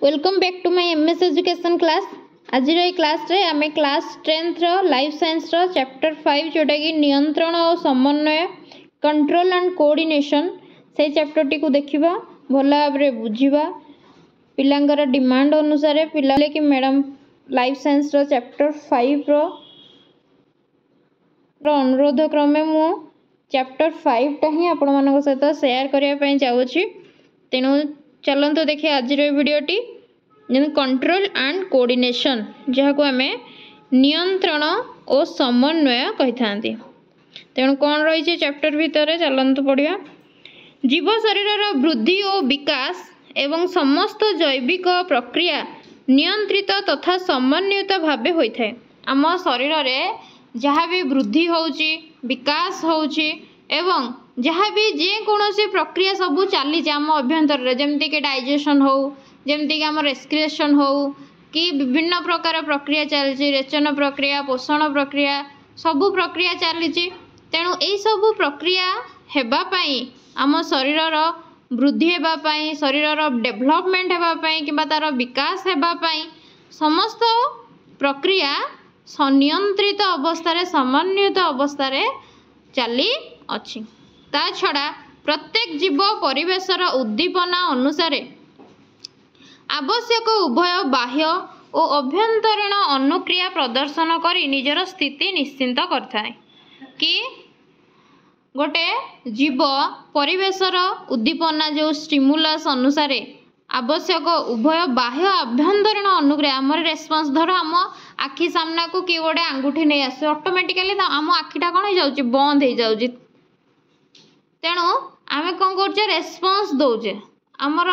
Welcome back to my MS education class. आज class रे आमे क्लास 10th रो लाइफ साइंस रो चैप्टर 5 जोटा कि नियंत्रण और समन्वय कंट्रोल एंड कोऑर्डिनेशन से चैप्टर टी को देखिबा भला भाव रे बुझिबा पिलांगर डिमांड अनुसार पिला कि मैडम लाइफ साइंस रो चैप्टर 5 रो अनुरोध क्रमे मु चैप्टर 5 टा ही आपण मानक सहित शेयर करिया पई चाहूची। तेणु चलते देखिए आज वीडियोटी कंट्रोल एंड कोऑर्डिनेशन जहाँ को आम नियंत्रण और समन्वय कही था। तेणु कौन रही चैप्टर भितर चलते पढ़िया। जीव शरीर वृद्धि और विकास एवं समस्त जैविक प्रक्रिया नियंत्रित तथा समन्वित भाव होता है। आम शरीर में जहाँ भी वृद्धि होउची विकास होउची एवं जहाँ भी जेकोसी प्रक्रिया सबू चली आम अभ्यंतर जमती कि डाइजेशन हो जमती कि आम रेस्पिरेशन हो कि विभिन्न प्रकार प्रक्रिया चलती रेचन प्रक्रिया पोषण प्रक्रिया सबू प्रक्रिया चली। तेणु यही सबू प्रक्रिया हेबापाई आम शरीर वृद्धि हेबापाई शरीर डेभलपमेंट हेबापाई कि तार विकास हेबापाई समस्त प्रक्रिया नियंत्रित अवस्था समन्वित अवस्था चली अछि। ता छड़ा प्रत्येक जीव परिवेशर उद्दीपना अनुसार आवश्यक उभय बाह्य और अभ्यंतरीण अनुक्रिया प्रदर्शन करी निजर स्थिति निश्चिंत करथाय। कि गोटे जीव परिवेशर उद्दीपना जो स्टिमुलस अनुसार आवश्यक उभय बाह्य आभ्यंतरीण अनुक्रिया आम रेस्पॉन्स धर आम आखि सामना को किए गोटे आंगुठी नहीं आस ऑटोमेटिकली आम आखिटा कौन हो जाउची बंद हो जाउची। तेणु आम कौन कर रेस्पॉन्स दौचे आमर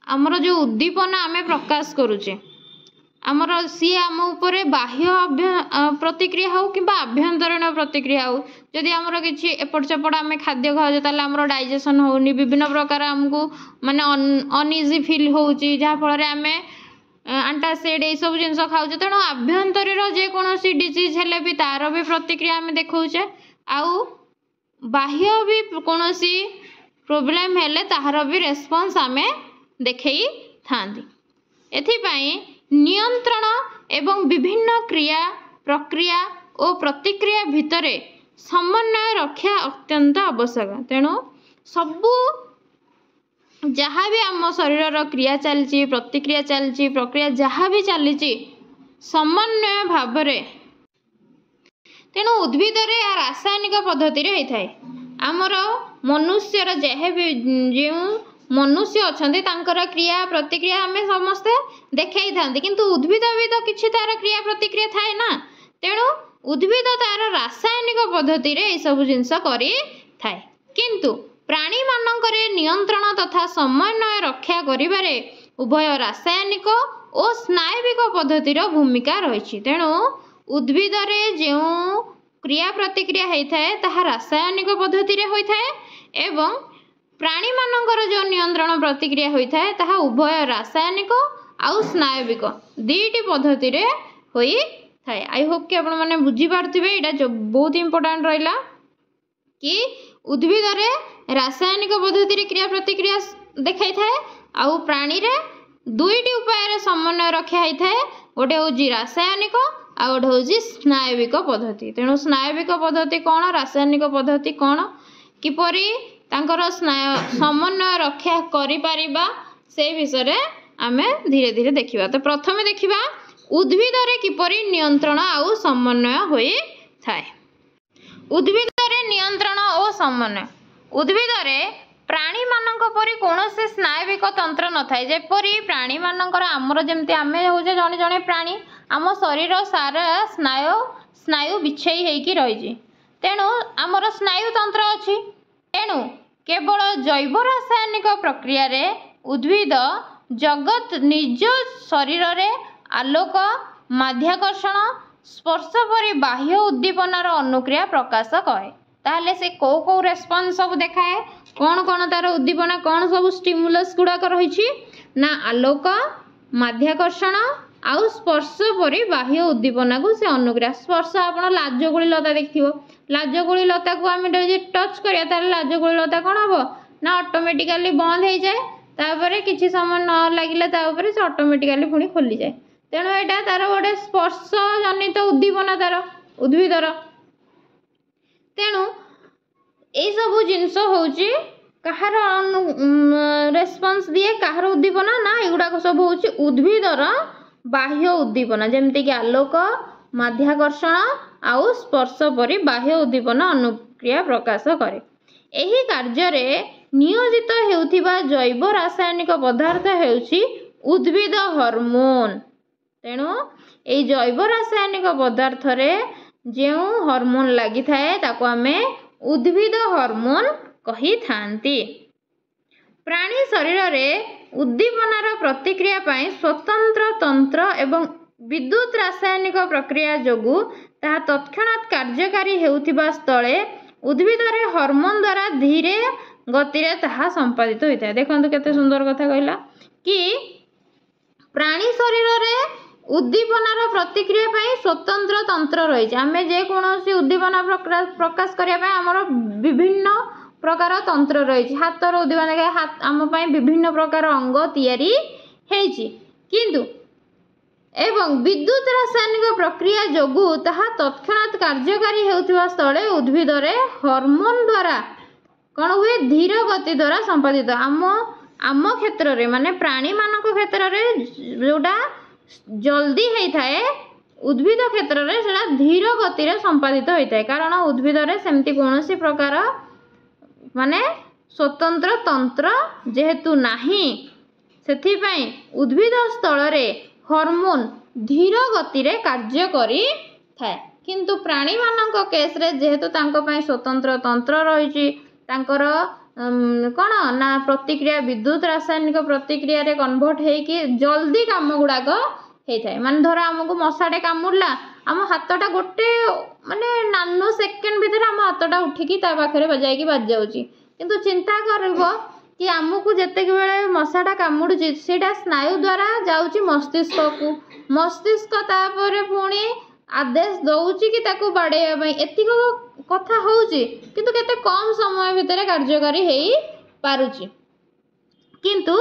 आमर जो उद्दीपना आम प्रकाश करुचे आमर सी आम उपरे बाह्य प्रतिक्रिया हो कि आभ्यंतरीण प्रतिक्रिया हो जदि आमर किसी एपट सेपट आम खाद्य खाऊे ताले आमर डाइजेशन होनी विभिन्न प्रकार आमको माने अनइजी फील होउची जहाँफल आम आंटासिड ये सब जिन खाऊे। तेणु आभ्यंतरीण जेकोसी डिजीज हेले भी तार भी प्रतिक्रिया आम देखौचे आउ बाह्य भी कौन सी प्रोब्लेम हेले ताहार भी रेस्पॉन्स आम देखई थांती। एथिपाई नियंत्रण एवं विभिन्न क्रिया प्रक्रिया और प्रतिक्रिया भितरे समन्वय रक्षा अत्यंत आवश्यक। तेणु सबू जहाँ भी आम शरीर क्रिया चलती प्रतिक्रिया चलती प्रक्रिया जहाँ भी चली समन्वय भाव तेणु उद्भिद रासायनिक पद्धति होता है। आमर मनुष्यर जहाँ भी जो मनुष्य अच्छा क्रिया प्रतिक्रिया आम समस्ते देखई था किंतु उद्भिद भी तो किसी तार क्रिया प्रतिक्रिया थाए ना। तेणु उद्भिद तार रासायनिक पद्धति सब जिनस करी थाए किंतु प्राणी मानकरे नियंत्रण तथा समन्वय रक्षा करिबारे उभय रासायनिक और स्नायविक पद्धतिर भूमिका रही। तेणु उद्भिद जो क्रिया प्रतिक्रिया होता है ताहा रासायनिक पद्धति होता है एवं प्राणी मानकर जो नियंत्रण प्रतिक्रिया होता है ताहा उभय रासायनिक आउ स्नायविक दुईटी पद्धति होता है। आई होप कि आपण माने बुझी पारथिबे एटा जो बहुत इंपोर्टेंट रहिला कि उद्भिद रासायनिक पद्धति क्रिया प्रतिक्रिया देखाई थाए आउ प्राणी रे दुईटी उपाय समन्वय रखा होता है गोटे हूँ रासायनिक आ गोटे हूँ स्नायविक पद्धति। तेणु स्नायविक पद्धति कौन रासायनिक पद्धति कौन किपरि तांकर समन्वय रक्षा करिपारिबा से विषय आमे धीरे धीरे देखिबा। तो प्रथमे देखिबा उद्भिद रे किपरि नियंत्रण आउ समन्वय होई थाए। उद्भिद रे नियंत्रण और समन्वय उद्भिद रे प्राणी मानक परि कोनोसे स्नायविक तंत्र न थाए। जेपरि प्राणी मानकर आमर जेमति आमे होजे जणे जणे प्राणी आम शरीर सारा स्नायु बिछई हेकी रही। तेणु आमर स्नायु तंत्र अछि। तेणु केवल जैव रासायनिक प्रक्रिया रे उद्भिद जगत निज शरीर रे आलोक माध्याकर्षण स्पर्श परि बाह्य उद्दीपनार अनुक्रिया प्रकाश करे। ताहले से को रेस्पॉन्स सब देखाए कौन कौन तार उद्दीपना कौन सब स्टिमुलस गुड़ाक रही ना आलोक माध्याकर्षण आउ स्पर्श परि बाह्य उद्दीपना को से अनुक्रिया। स्पर्श आपण लाजगुड़ी लता देखिथिबो लाजगुड़ी लता को आम टच करिया तार लाजगुड़ी लता कौन हम ना ऑटोमेटिकली बंद हो जाए तापर किसी समय न लगिला तापर से ऑटोमेटिकली पुणी खोली जाए। तेणु यहाँ तार गोटे स्पर्श जनित उद्दीपना तार उद्भिदर। तेणु यही सब जिनस होची कहार रेस्पॉन्स दिए कहार उद्दीपना ना एगुड़ाक सब होची उद्भिदर बाह्य उद्दीपना जेमती कि आलोक माध्याकर्षण आउ स्पर्श परि बाह्य उद्दीपना अनुक्रिया प्रकाश करे। एही कार्य रे नियोजित हेउथिबा जैव रासायनिक पदार्थ हेउची उद्भिद हार्मोन। तेणु एई जैव रासायनिक पदार्थ रे जेउ हार्मोन लागि थाए ताको आमे उद्भिद हार्मोन कही थांती। प्राणी शरीर रे उद्दीपनार प्रतिक्रिया पाई स्वतंत्र तंत्र एवं विद्युत रासायनिक प्रक्रिया जोगु ताहा तत्क्षणात कार्यकारी हेउथिबा स्थले उद्भिद रे हार्मोन द्वारा धीरे गति रे ताहा संपादित होता है। देखंतु केते सुंदर कथा कहला कि प्राणी शरीर रे उद्दीपनार प्रतिक्रिया पाई स्वतंत्र तंत्र रही। आमे जे कोनोसी उद्दीपना प्रकाश करिया पाई हमर विभिन्न प्रकार तंत्र रही। हाथर उद्दीपना हाथ आम पाई विभिन्न प्रकार अंग तैयारी हेछि किंतु एवं विद्युत रासायनिक प्रक्रिया जोगु ताहा तत्क्षणात कार्यकारी हेउथिबा स्थले उद्भिद रे हार्मोन द्वारा कौन हुए धीर गति द्वारा संपादित। आम क्षेत्र रे माने प्राणी मानक क्षेत्र रे जोटा जल्दी होता है उद्भिद क्षेत्र रे सेटा धीर गति रे संपादित होता है। कारण उद्भिद रे सेमती कोनोसी प्रकार माने स्वतंत्र तंत्र जेहेतु नाही सेथि पई उद्भिद स्थल रे हार्मोन धीर गति रे कार्य करी थाए। किंतु प्राणी मानक केस रे जेहेतु तांको पई स्वतंत्र तंत्र रहिछि तांकर कौन ना प्रतिक्रिया विद्युत रासायनिक प्रतिक्रिया रे कन्वर्ट हेकि जल्दी काम गुड़ाक होता है। मान धर आमको मशाटे कामुड़ला आम हाथटा गोटे माने नानो सेकेंड भितर आम हाथटा उठिकी ता पाखरे बजाइकी बाज जाउची। किंतु चिंता करबो कि आमको जेतेक बेले मशाटा कामुड़ुची सेटा स्नायु द्वारा जाउची मस्तिष्क को। मस्तिष्क तापर पुणी आदेश दउची कि ताको बाड़ेया पई एतिक कथा होउची किंतु केते कम समय भितर कार्यकारी हेई पारुची। किंतु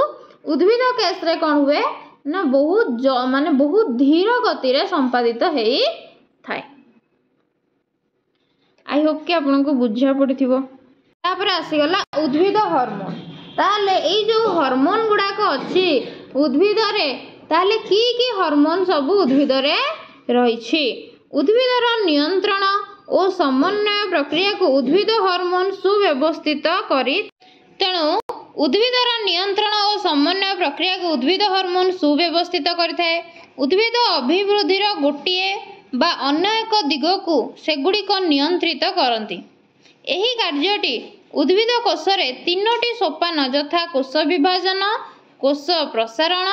उद्भिद केस रे कोन हुए ना बहुत माने बहुत धीर गति रे संपादित हेई थाए। आई होप कि आपन को बुझा पड़िथिबो। तापर आसी गला उद्भिद हार्मोन। ताले एई जो हार्मोन गुडा को अछि उद्भिद रे ताले की हार्मोन सब उद्भिद रे रहिछि। उद्भिदर नियंत्रण और समन्वय प्रक्रिया को उद्भिद हार्मोन सुव्यवस्थित करी। तेणु उद्भिदर नियंत्रण और समन्वय प्रक्रिया को उद्भिद हार्मोन सुव्यवस्थित करिथाए। उद्भिद अभिवृद्धिर गोटिए बा अन्य एक दिग को सेगुड़िक नियंत्रित करती। एही कार्यटी उद्भिद कोष रे तीनोटी सोपान यथा कोष विभाजन कोष प्रसारण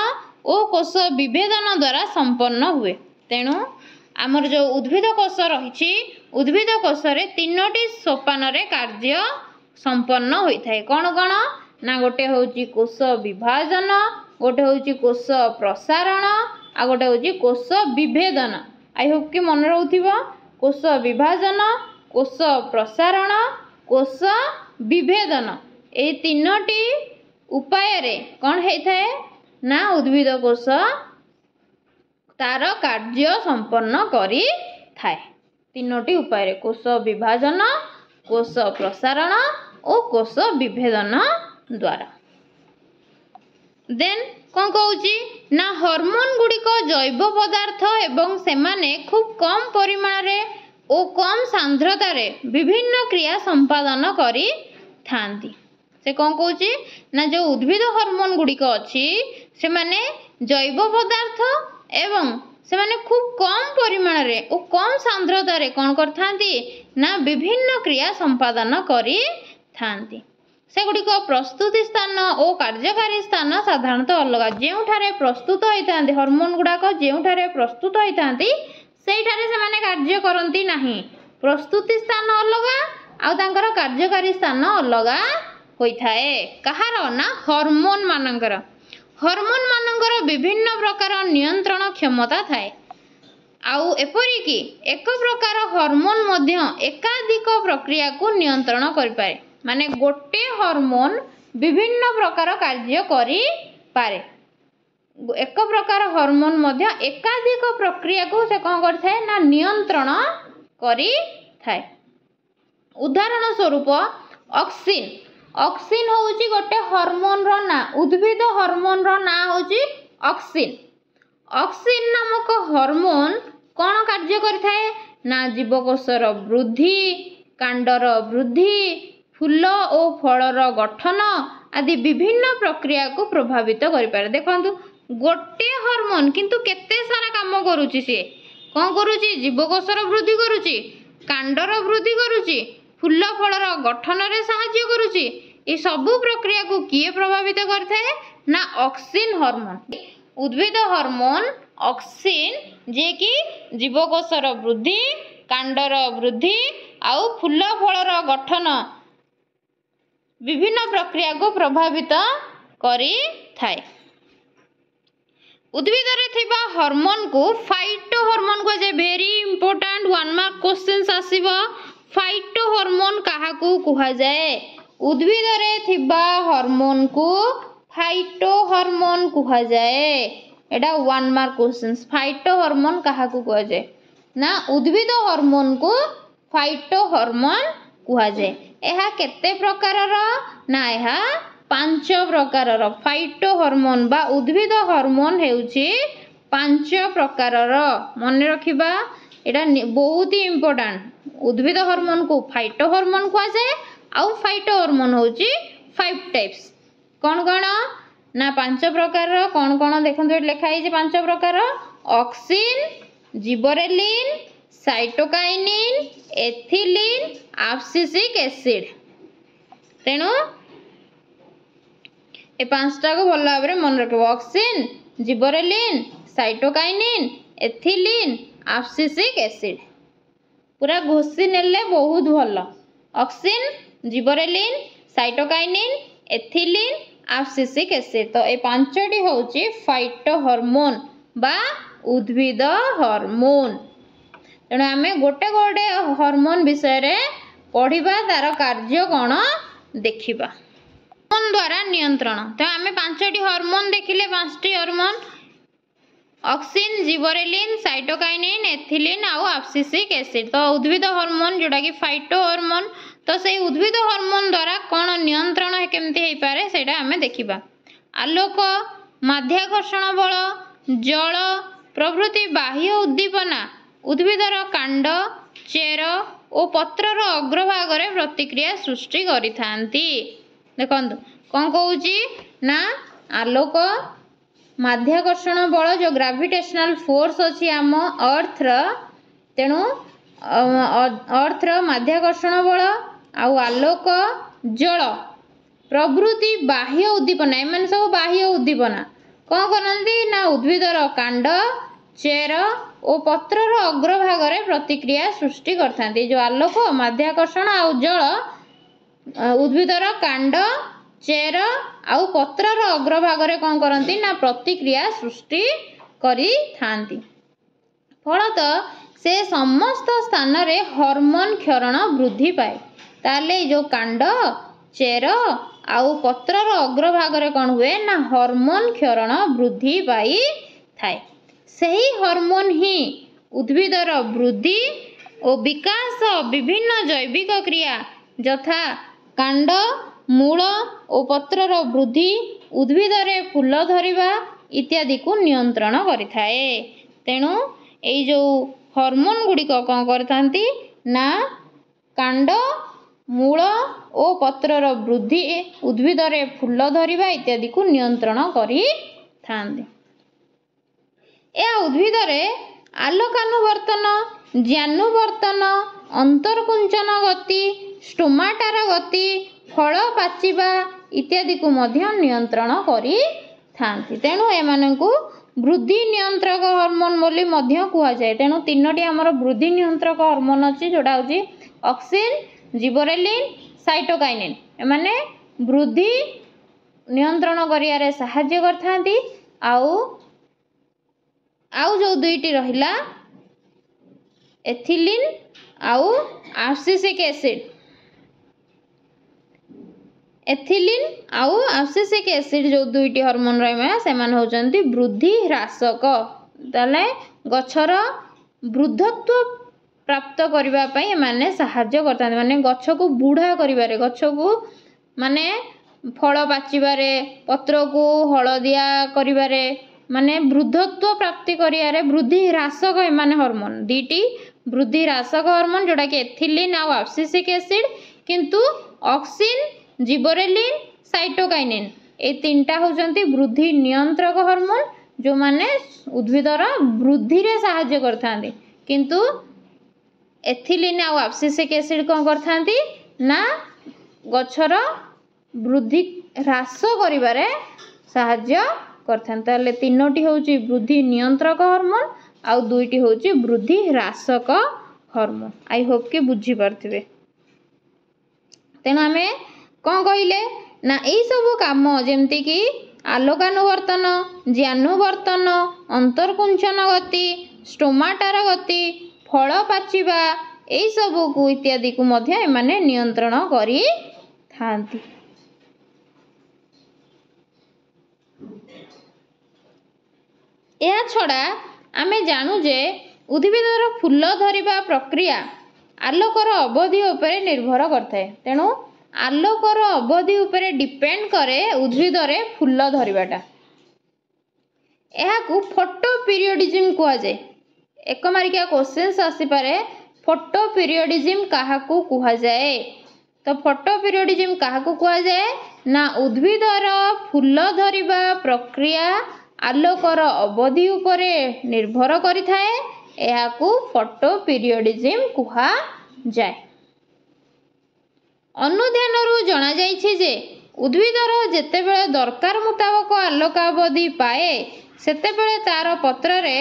और कोष विभेदन द्वारा संपन्न हुए। तेणु आमर जो उद्भिद कोष रही उद्भिद कोष रे तीनोटी सोपान रे कार्य संपन्न होता है। कौन कौन ना गोटे होची कोष विभाजन गोटे होची कोष प्रसारण आ गोटे होची कोष विभेदन। आई होप कि मन रहउथिबो कोष विभाजन कोष प्रसारण कोष विभेदन ए तीनोटी उपाय रे कौन होता है ना उद्भिद कोष तार कार्य संपन्न करी थाए। तीनोटी उपाय रे कोष विभाजन कोष प्रसारण और कोष विभेदन द्वारा। देन कौन कहूची ना हार्मोन गुड़िक जैव पदार्थ एवं सेमाने खूब कम परिमाण रे और कम सांद्रता रे विभिन्न क्रिया संपादन करी थांती। से कौन कहूची ना जो उद्भिद हार्मोन गुड़िक अछि से माने जैव पदार्थ एवं से माने खूब कम परिमाण रे और कम सांद्रता रे कौन करथांती ना विभिन्न क्रिया संपादन करी थांती। से गुड़िक प्रस्तुति स्थान और कार्यकारी स्थान साधारणतः अलग। जेउठारे प्रस्तुत होइथांती हार्मोन गुड़ाक जेउठारे प्रस्तुत होइथांती सेइठारे से माने कार्य करंती नाही। प्रस्तुति स्थान अलग आ तांकर कार्यकारी स्थान अलग होइथाए। कहार ना हार्मोन मानकर। हार्मोन मानकर विभिन्न प्रकार नियंत्रण क्षमता थाए। आउ एपरि कि एक प्रकार हार्मोन मध्य एकाधिक प्रक्रिया को नियंत्रण करि पारे। माने गोटे हार्मोन विभिन्न प्रकार कार्य करि पारे। एक प्रकार हार्मोन मध्य एकाधिक प्रक्रिया को से कौन करथाय ना नियंत्रण करि थाए। उदाहरण स्वरूप ऑक्सिन। ऑक्सिन होउची गोटे हार्मोन रो ना, उद्भिद हार्मोन रो ना होउची ऑक्सिन। ऑक्सिन नामक हार्मोन कौन कार्य करिथाए ना जीवकोशर वृद्धि, कांडर वृद्धि, फूल और फलर गठन आदि विभिन्न प्रक्रिया को प्रभावित करि पारे। देखंतु गोटे हार्मोन किंतु केते सारा काम करूची, से कौन करूची जीवकोशर वृद्धि करूची, कांडर वृद्धि करूची, फूल फलर गठन रे सहाय्य करूची। ये सबु प्रक्रिया को किए प्रभावित करथाए ना ऑक्सिन हार्मोन। उद्भिद हार्मोन ऑक्सिन जे कि जीवकोशर वृद्धि, कांडर वृद्धि आउ फूल फलर गठन विभिन्न प्रक्रिया को प्रभावित करि थाए। उद्भिद रे थिबा हार्मोन को फाइटो हार्मोन को जे वेरी इंपोर्टेंट 1 मार्क क्वेश्चंस आसीबो। फाइटो हार्मोन काहा को कुहा जाए? उद्भिद रे थिबा हार्मोन को फाइटो हार्मोन कुहा जाए। एडा 1 मार्क क्वेश्चंस। फाइटो हार्मोन काहा को कुहा जाए ना उद्भिद हार्मोन को फाइटो हार्मोन कुहा जाए। एहा केते प्रकारर ना एहा 5 प्रकारर। फाइटो हार्मोन बा उद्भिद हार्मोन हेउची 5 प्रकारर। मन रखिबा एटा बहुत ही इंपोर्टेंट। उद्भिद हार्मोन को फाइटो हार्मोन कुहा जाए आउ फाइटो हार्मोन होउची 5 टाइप्स। कौन कौन ना 5 प्रकार। कौन कौन देखंतु एट लिखा है 5 प्रकार। Auxin, gibberellin, cytokinin, ethylene, abscisic acid. तेणु ए 5टा को भल भाव में मन रखिबो। Auxin, gibberellin, cytokinin, ethylene, abscisic acid. पूरा घोषी नेले बहुत भल। Auxin, gibberellin, cytokinin, ethylene, abscisic acid. तो ए 5टी होउची फाइटो हार्मोन बा उद्भिद हार्मोन। तेणु आमे गोटे गोटे हार्मोन विषय रे पढ़िबा, तार कार्य कौन देखिबा। हार्मोन द्वारा नियंत्रण। तो आमे 5टी हार्मोन देखिले। 5टी hormone auxin, gibberellin, cytokinin, ethylene आउ एब्सिसिक एसिड। तो उद्भिद हार्मोन जोटा कि फाइटो हार्मोन। तो से उद्भिद हार्मोन द्वारा कौन नियंत्रण केमती हेई पारे सेटा आमे देखिबा। आलोक, माध्याकर्षण बल, जल प्रभृति बाह्य उद्दीपना उद्भिदर कांड, चेर और पत्रर अग्रभाग रे प्रतिक्रिया सृष्टि करिथांती। देखंतु कौन कहूची ना आलोक, माध्याकर्षण बल जो ग्रेविटेशनल फोर्स अछि आम अर्थ र। तेणु अर्थ र माध्याकर्षण बल आउ आलोक, जल प्रभृति बाह्य उद्दीपना, एमन सब बाह्य उद्दीपना कौन करती ना उद्भिदर कांड, चेर और पत्रर अग्रभाग रे प्रतिक्रिया सृष्टि करथांती। जो आलोक, माध्याकर्षण आउ जल उद्भिदर कांड, चेर आउ पत्रर अग्रभाग रे कौन करती ना प्रतिक्रिया सृष्टि करि थांती। फलत से समस्त स्थान रे हार्मोन क्षरण वृद्धि पाए। ताले जो कांड, चेर आउ पत्रर अग्रभाग रे कौन हुए ना हार्मोन क्षरण वृद्धि पाई थाए। सही हार्मोन ही उद्भिदर वृद्धि और विकास विभिन्न जैविक क्रिया यथा कांड, मूल और पत्रर वृद्धि, उद्भिदरे फूल धरिबा इत्यादि को नियंत्रण करिथाए। तेणु एई जो हार्मोन गुड़िक कौन करथांती ना कांड, मूल और पत्रर वृद्धि, उद्भिदरे फूल धरिबा इत्यादि को नियंत्रण करिथांती। या उद्भिदरे आलोकानुवर्तन, ज्ञानुवर्तन, अंतरकुंचन गति, स्टोमाटार गति, फल पाचिबा इत्यादि को मध्य नियंत्रण करिथांती। तेणु एमानंकु वृद्धि नियंत्रक हार्मोन बोली मध्य कुहा जाए। तेणु 3टी हमर वृद्धि नियंत्रक हार्मोन अछि जोटा होची ऑक्सिन, जिबरेलिन, साइटोकाइनिन। एमाने वृद्धि नियंत्रण करियारे सहाय्य करथांती। आउ जो 2टी रहिला एथिलीन आउ एब्सिसिक एसिड, एथिलीन आउ एब्सिसिक एसिड जो दुईटी हार्मोन रहा से होचंती वृद्धि ह्रासक ताले गछर वृद्धत्व प्राप्त करबा पई माने सहाय्य करता माने गछ को बूढ़ा करिबारे गछ को माने फल पाचिबारे पत्र को हलदिया करिबारे माने वृद्धत्व प्राप्ति करियारे वृद्धि ह्रासक माने हार्मोन दीटी वृद्धि ह्रासक हार्मोन जोटा कि एथिलीन आउ एब्सिसिक एसिड किंतु ऑक्सिन जिबरेलिन साइटोकाइनिन ए तीनटा होचंती वृद्धि नियंत्रक हार्मोन जो माने उद्भिदर वृद्धि रे सहाय्य करथांती किंतु एथिलीन आउ एब्सिसिक एसिड कोन करथांती ना गछर वृद्धि ह्रास करिबारे सहाय्य करथांती ताले तीनोटी होची वृद्धि नियंत्रक हार्मोन आउ दुईटी होची वृद्धि ह्रासक हार्मोन आई होप के बुझी पारथिबे तेना हमें कौन कहले ना यही सब काम जमती कि आलोकानुवर्तन ज्ञानुवर्तन अंतर्कुंचन गति स्टोमाटार गति फल पाचिबा यही सब को इत्यादि को मध्य माने नियंत्रण करी थांती। या छड़ा आमे जानू जे उद्भिदर फूल धरिबा प्रक्रिया आलोकर अवधि उपरे निर्भर करथाय तेणु आलोकर अवधि उपरे डिपेंड करे उद्भिदरे फूल धरिबाटा एहाकू फोटो पीरियडिज्म कुआ जाय एक मार्किया क्वेश्चंस आसी पारे फोटो पीरियडिज्म काहाकू कुआ जाय तो फोटो पीरियडिज्म काहाकू कुआ जाय ना उद्भिदर फूल धरिबा प्रक्रिया आलोकर अवधि उपरे निर्भर करिथाय एहाकू फोटो पीरियडिज्म कुआ जाय। अनुध्यानरू जना जाइछि जे उद्भिदर जेतेबेले दरकार मुताबक आलोक अवधि पाए सेतेबेले तार पत्र रे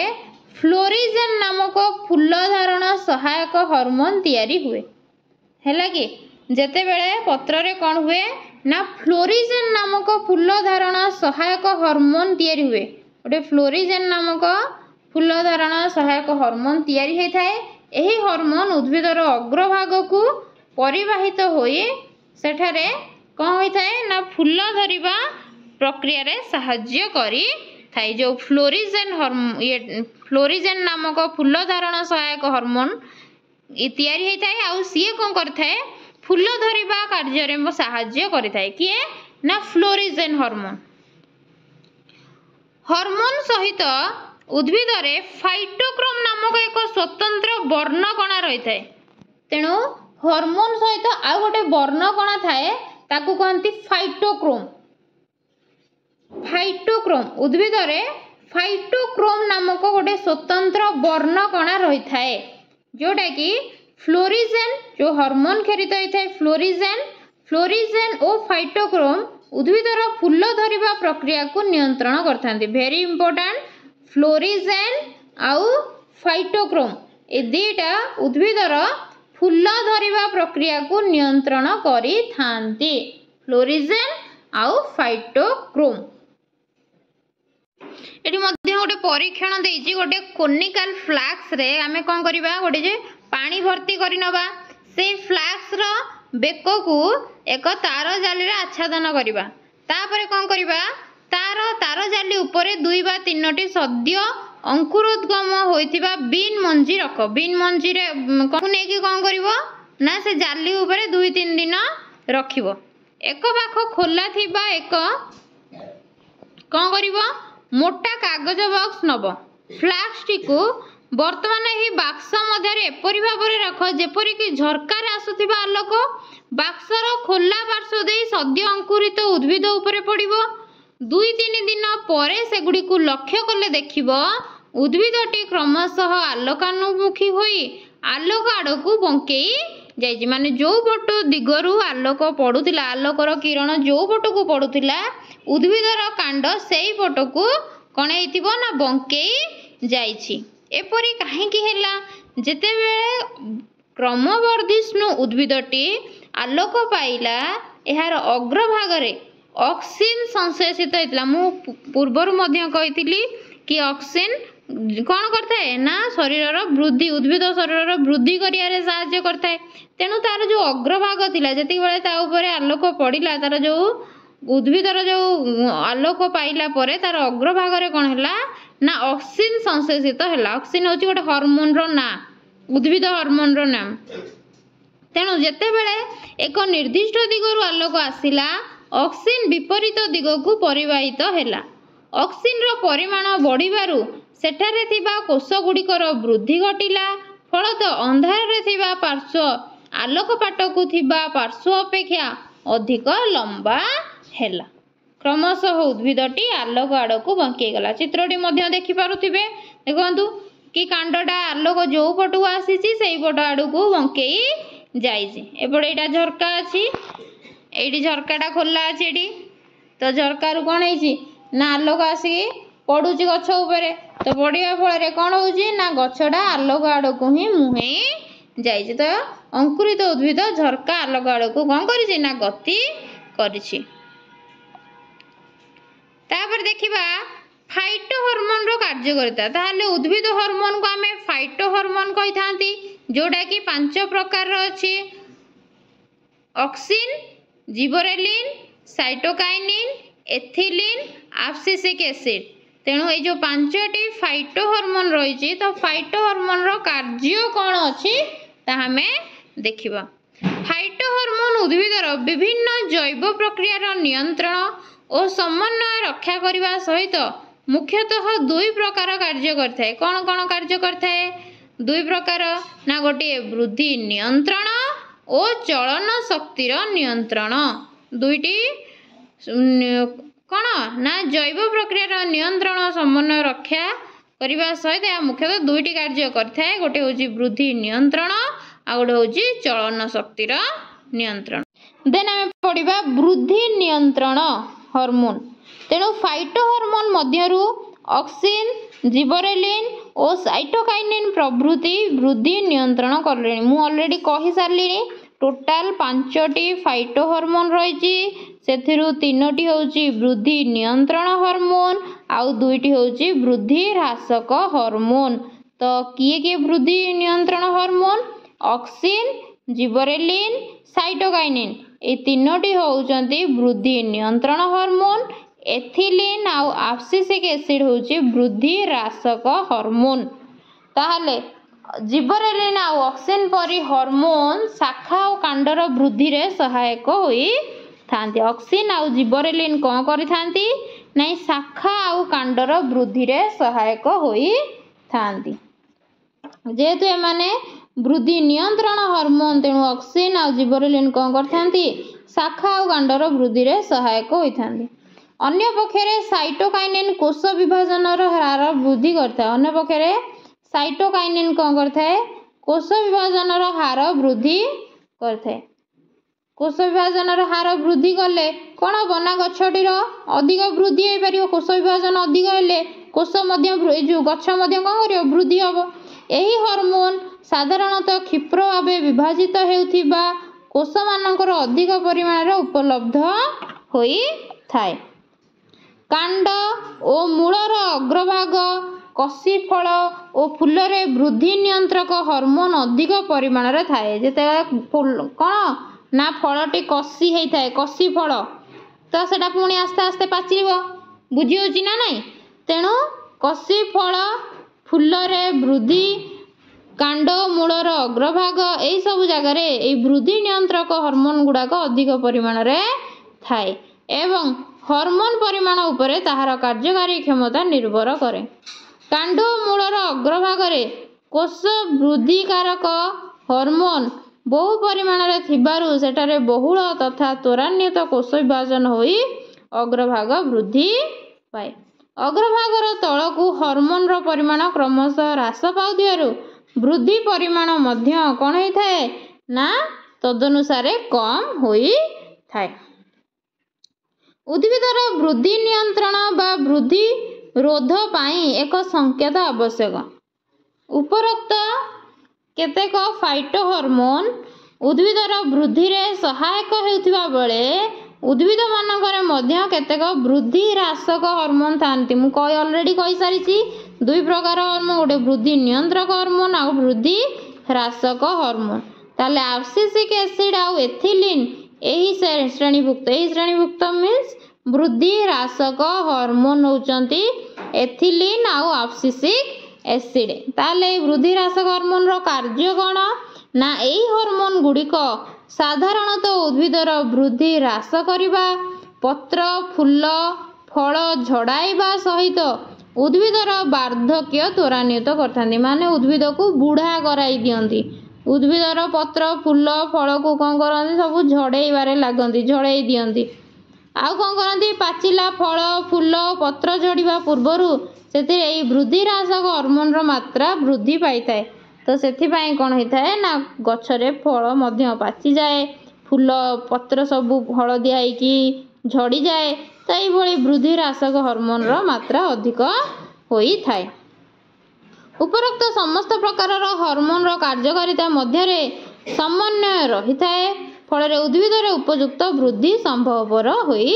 फ्लोरिजेन नामक फूल धारण सहायक हार्मोन तैयारी हुए हैला कि जेतेबेले पत्र रे कोन हुए ना फ्लोरिजेन नामक फूल धारण सहायक हार्मोन तैयारी हुए ओटे फ्लोरिजेन नामक फूल धारण सहायक हार्मोन तैयारी होई थाए एही हार्मोन उद्भिदर अग्रभाग को परिवाहित होई सेठारे कौन होई थाए ना फूल धरिबा प्रक्रिया रे सहाय्य करी थाए जो फ्लोरिजेन ये फ्लोरिजेन नामक फूल धारण सहायक हार्मोन तैयारी होई थाए आउ सीए कोन करथाए फूल धरिबा कार्य रे सहाय्य करी थाए किए ना फ्लोरिजेन हार्मोन हार्मोन सहित उद्भिदरे फाइटोक्रोम नामक एक स्वतंत्र वर्णकणा रही थाए तेणु हार्मोन सहित आउ गोटे वर्णकणा थाए ताकू कहती फाइटोक्रोम फाइटोक्रोम उद्भिदरे फाइटोक्रोम नामक गोटे स्वतंत्र वर्णकणा रही थाए जोटा कि फ्लोरिजेन जो हार्मोन खेरित होता है फ्लोरिजेन और फाइटोक्रोम उद्भिदर फूल धरिबा प्रक्रिया को नियंत्रण करथांती वेरी इंपोर्टेंट फ्लोरिजेन आउ फाइटोक्रोम ए दुईटा उद्भिदर फूल धरिबा प्रक्रिया को नियंत्रण करी थांती फ्लोरिजेन आउ फाइटोक्रोम एटी मध्य गोटे परीक्षण देइछि गोटे कोनिकल फ्लास्क रे आमे कोन करबा गोटे जे पानी भर्ती करि नबा से फ्लास्क रो बेक को एक तार जाली रे आच्छादन करबा तापरे कोन करबा तार जाली ऊपर 2 बा 3टी सद्य अंकुरोद्गम होइतिबा बीन मंजी रख बीन मंजी रे कोन नेकी कोन करबो ना से जाली ऊपर 2-3 दिन रखिबो एक पाख खोला थिबा एक कोन करबो मोटा कागज बॉक्स नब फ्लास्क टी को वर्तमान ही बाक्स मध्य एपरी भाव रख जेपरी कि झरकार आसुथिबा आलोक बाक्सर खोला पार्श्व दे सद्य अंकुरित उद्भिद उपरे पड़िबो 2-3 दिन परे सेगुडी को लक्ष्य कले देखिबो उद्भिदटी क्रमशः आलोकानुमुखी होई आलोक आड़ को बंकेई जाइछि माने जो पट दिगरु आलोक पड़ुतिला आलोकर किरण जो पट को पड़ुतिला उद्भिदर कांड सेई पट को कोन हेतिबो ना बंकेई जाइछि एपरी काहेकि हेला जेतेबेले क्रमवर्धिष्णु उद्भिदटी आलोक पाइला एहार अग्रभाग रे ऑक्सीन संश्लेषित होइतला मु पूर्वरु मध्य कहितली कि ऑक्सीन कौन करता ना शरीर वृद्धि उद्भिद शरीर वृद्धि करियारे साहाय्य करता है। तेणु तार जो अग्रभाग थिला जति बेले ता ऊपर आलोक पड़िला तार जो उद्भिदर जो आलोक पाइला परे तार अग्रभाग रे कौन हैला ना ऑक्सीन संश्लेषित हैला। ऑक्सीन होची गोटे हार्मोन रो ना उद्भिद हार्मोन रो नाम। तेणु जेते बेले एक निर्दिष्ट दिगरु आलोक आसिला ऑक्सीन विपरीत दिग को परिवाहित हैला। ऑक्सीन रो परिमाण बढ़िबारु सेठारे थिबा कोष गुड़िकर वृद्धि घटिला। फलत अंधार रे थिबा पार्श्व आलोक पाटकु थिबा पार्श्व अपेक्षा अधिक लंबा हैला। क्रमशः उद्भिदटी आलोक आड़कू बंकी गला। चित्रटी मध्य देखि पारुथिबे देखंतु कि कांडटा आलोक जो पटू आसीची सेई पट आड़कू बंकेई जाइछि। एपटे एटा झरका अछि एठी झरकाटा खोला अछि एठी तो झरकारु कोन हैछि ना आलोक आसी पड़ुछि गछ उपरे तो पड़िया फल कौन होउछि ना गछटा आलोक आड़कू ही मुहेई जाइछि। तो अंकुरित उद्भिद झरका आलोक आड़कू कौन करिछि ना गति करिछि। तापर देखिबा फाइटो हार्मोन रो कार्यकारिता। ताहले उद्भिद हार्मोन को आमे फाइटो हार्मोन कहि थांती जोटा कि 5 प्रकार रो अछि auxin gibberellin cytokinin ethylene abscisic acid. तेणु ये जो 5टी फाइटो हार्मोन रही तो फाइटो हार्मोन रो कार्य कौन अच्छी ताहमे देखिबा। फाइटो हार्मोन उद्भिदर विभिन्न जैव प्रक्रिया नियंत्रण और समन्वय रक्षा करने सहित मुख्यतः 2 प्रकार कार्य करता है। कौन कौन कार्य करता है 2 प्रकार ना गोटे वृद्धि नियंत्रण और चलन शक्तिर नियंत्रण। 2टी कौन ना जैव प्रक्रिया नियंत्रण समन्वय रक्षा करने सहित मुख्यतः 2टी कार्य करता है। गोटे हूँ वृद्धि नियंत्रण आ गोटे हूँ चलन शक्तिर नियंत्रण। देन आम पढ़ा वृद्धि नियंत्रण हार्मोन। तेणु फाइटो हार्मोन मध्यरु ऑक्सिन जिबरेलिन और साइटोकाइनिन प्रभृति वृद्धि नियंत्रण कले। मु ऑलरेडी कहि सारलिनी टोटाल 5टी फाइटो हार्मोन रही सेथिरु 3टी होउची वृद्धि नियंत्रण हार्मोन आउ 2टी होउची वृद्धि ह्रासक हार्मोन। तो किए किए वृद्धि नियंत्रण हार्मोन ऑक्सिन जिबरेलिन साइटोकाइनिन ए 3टी होउचंती वृद्धि नियंत्रण हार्मोन। एथिलीन आउ एब्सिसिक एसिड होउची वृद्धि ह्रासक हार्मोन। ताहले जिबरेलिन आउ ऑक्सिन परी हार्मोन शाखा और कांडर वृद्धि रे सहायक होई थांती। ऑक्सिन आउ जिबरेलिन कौन करि थांती नहीं शाखा आउ कांडर वृद्धि रे सहायक होई थांती। जेहेतु एमाने वृद्धि नियंत्रण हार्मोन तेणु ऑक्सिन आउ जिबरेलिन कौन करथांती शाखा आउ कांडर वृद्धि रे सहायक होई थांती। अन्य पक्षरे साइटोकाइनिन कोष विभाजन हार वृद्धि करता है। अन्य पक्षरे साइटोकाइनिन कौन करता है कोष विभाजन हार वृद्धि करता है। कोष विभाजन हार वृद्धि कले कौन हम ना गछटीर अधिक वृद्धि हो पार। कोष विभाजन अधिक हेले कोष जो गछ कौन कर वृद्धि हम। यही हार्मोन साधारणतः क्षिप्र भाव विभाजित होउथिबा कोष मानकर अधिक परिमाण उपलब्ध होई थाए। कांड और मूलर अग्रभाग कसी फल और फूल रे वृद्धि नियंत्रक हार्मोन अधिक परिमाण रे थाए। जेते कौन ना फलटी कसी होता है कसी फल तो सेटा पुणी आस्ते आस्ते पाचिब बुझी होची ना नहीं। तेणु कसी फल फूल रे वृद्धि कांड मूलर अग्रभाग यही सब जगार वृद्धि नियंत्रक हार्मोन गुड़ाक अधिक परिमाण रे थाए एवं हार्मोन परिमाण उपरे ताहार कार्यकारी क्षमता निर्भर करे। कांड मूलर अग्रभाग रे कोष वृद्धिकारक हार्मोन बहु परिमाण रे थिबारु सेठारे बहुल तथा त्वरान्वित कोष विभाजन होई अग्रभाग वृद्धि पाए। अग्रभागर तलकू हार्मोन रो परिमाण क्रमशः ह्रास पाउथिबारु वृद्धि परिमाण मध्य कौन होई थाए ना तदनुसारे कम होई थाए। उद्भिदर वृद्धि नियंत्रण बा वृद्धि रोध पाई एक संकेत आवश्यक। उपरोक्त केतेक फाइटो हार्मोन उद्भिदर वृद्धि रे सहायक हेउथिबा बेले उद्भिद मानकर मध्य केतेक वृद्धि ह्रासक हार्मोन थांती। मु ऑलरेडी कहि सारिछि दुई प्रकार हर्मोन गोटे वृद्धि नियंत्रक हर्मोन आउ वृद्धि ह्रासक हर्मोन ताले एब्सिसिक एसिड आउ एथिलीन यही श्रेणीभुक्त मीन्स वृद्धि ह्रासक हर्मोन होउचंती एथिलीन आउ एब्सिसिक एसिड ताले वृद्धि ह्रासक हर्मोन रो कार्य कोन ना एही हार्मोन गुड़िक साधारणतः उद्भिदर वृद्धि ह्रास करिबा पत्र फूल फल झड़ाइबा सहित उद्भिदर वार्धक्य त्वरान्वित करथांती माने उद्भिद को बुढ़ा कराई दियंती उद्भिदर पत्र फूल फल को कौन करती सब झड़ाइबारे लागती झड़ाई दियंती आउ कौन करती पाचिला फल फूल पत्र झड़िबा पूर्वरु सेतिरे एही वृद्धि ह्रासक हार्मोन रो मात्रा वृद्धि पाइथाय तो सेथिपाई कौन होता है ना गछरे फल मध्य पाचि जाए फूल पत्र सबू हलदिया होइकी झड़ी जाए तो ये वृद्धि ह्रासक हार्मोन रो मात्रा अधिक होई थाए। उपरोक्त समस्त प्रकार हार्मोन रो कार्यकारिता मध्य समन्वय रही थाए फल उद्भिदर उपयुक्त वृद्धि संभवपर होई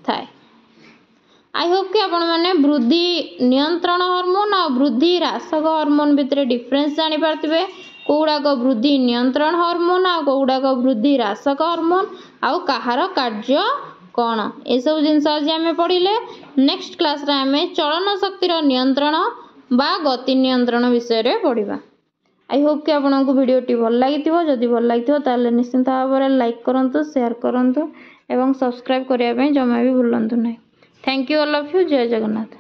थाए। आई होप कि आपण मैंने वृद्धि नियंत्रण हार्मोन और वृद्धि ह्रासक हार्मोन भितर डिफरेंस जानी पार्थिबे कौड़ाक वृद्धि नियंत्रण हार्मोन आ कौड़ाक वृद्धि ह्रासक हार्मोन आउ कहार कार्य कौन ये सब जिनस आज आम पढ़िले। नेक्स्ट क्लास रे आम चलन शक्तिर नियंत्रण बा गति नियंत्रण विषय रे पढ़िबा। आई होप कि आपको वीडियोटी भल लगी जदि भल लगी ताले निश्चिंत भाव में लाइक करंतु शेयर करंतु एवं सब्सक्राइब करने जमा भी भूलंतु नहीं। Thank you all of you. जय जगन्नाथ।